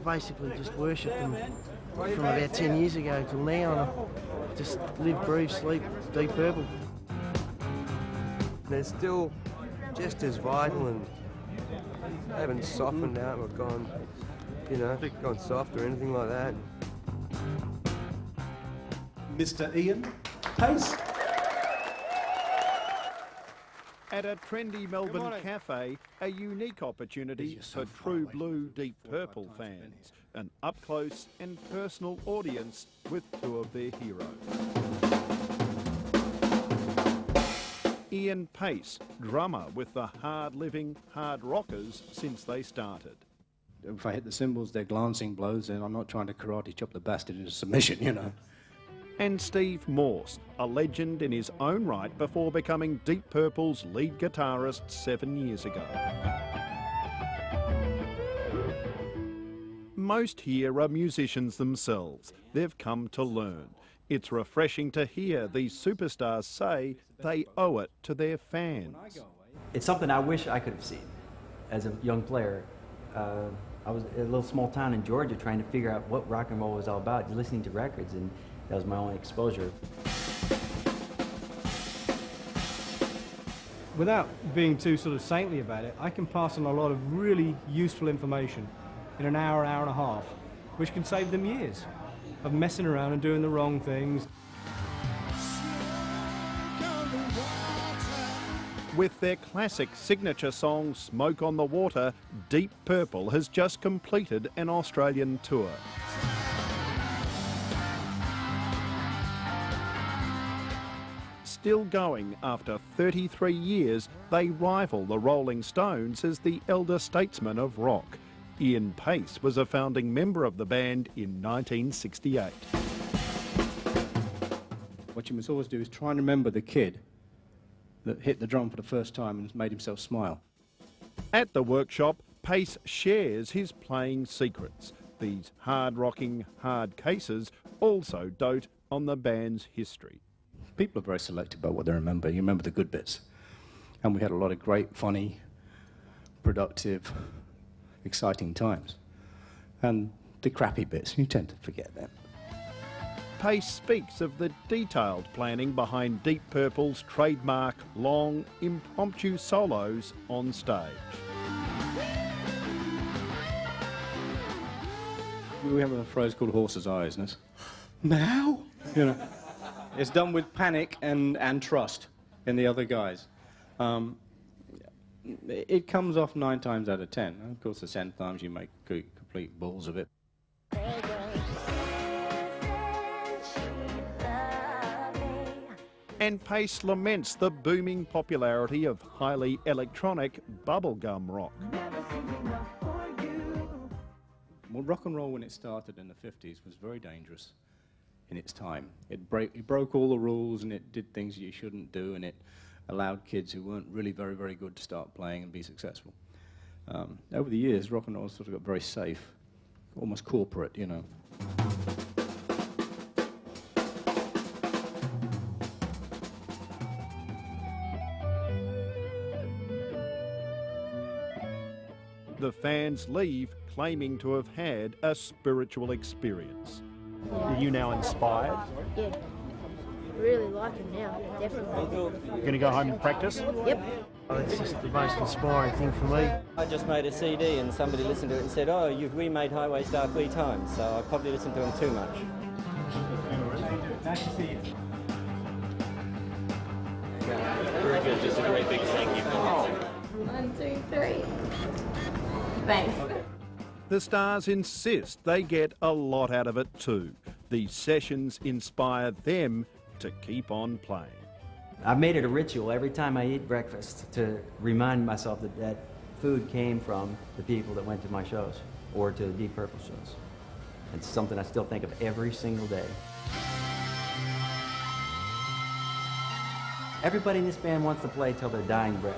basically just worshipped them from about 10 years ago till now, and I just live, breathe, sleep Deep Purple. They're still just as vital and haven't softened out or gone, you know, gone soft or anything like that. Mr. Ian Paice. At a trendy Melbourne cafe, a unique opportunity for true blue Deep Purple fans. An up-close and personal audience with two of their heroes. Ian Paice, drummer with the hard-living Hard Rockers since they started. If I hit the cymbals, they're glancing blows, and I'm not trying to karate chop the bastard into submission, you know. And Steve Morse, a legend in his own right before becoming Deep Purple's lead guitarist 7 years ago. Most here are musicians themselves. They've come to learn. It's refreshing to hear these superstars say they owe it to their fans. It's something I wish I could have seen as a young player. I was in a little small town in Georgia trying to figure out what rock and roll was all about, listening to records, and that was my only exposure. Without being too sort of saintly about it, I can pass on a lot of really useful information in an hour, hour and a half, which can save them years of messing around and doing the wrong things. With their classic signature song, Smoke on the Water, Deep Purple has just completed an Australian tour. Still going after 33 years, they rival the Rolling Stones as the elder statesmen of rock. Ian Paice was a founding member of the band in 1968. What you must always do is try and remember the kid that hit the drum for the first time and made himself smile. At the workshop, Paice shares his playing secrets. These hard-rocking hard cases also dote on the band's history. People are very selective about what they remember. You remember the good bits. And we had a lot of great, funny, productive, exciting times. And the crappy bits, you tend to forget them. Paice speaks of the detailed planning behind Deep Purple's trademark long, impromptu solos on stage. We have a phrase called horse's eyes, and it's, now? You know, it's done with panic and trust in the other guys. It comes off 9 times out of 10. And of course, the 10th times you make complete balls of it. And Paice laments the booming popularity of highly electronic bubblegum rock. Well, rock and roll when it started in the 50s was very dangerous in its time. It broke all the rules, and it did things you shouldn't do, and it allowed kids who weren't really very, very good to start playing and be successful. Over the years, rock and roll sort of got very safe, almost corporate, you know. The fans leave claiming to have had a spiritual experience. Are you now inspired? Yeah, really like him now, definitely. You're going to go home and practice? Yep. It's just the most inspiring thing for me. I just made a CD and somebody listened to it and said, oh, you've remade Highway Star 3 times, so I probably listened to them too much. Nice to see you. Very good, just a great big thank you. 1, 2, 3. Thanks. The stars insist they get a lot out of it too. These sessions inspire them to keep on playing. I've made it a ritual every time I eat breakfast to remind myself that that food came from the people that went to my shows or to the Deep Purple shows. It's something I still think of every single day. Everybody in this band wants to play till their dying breath.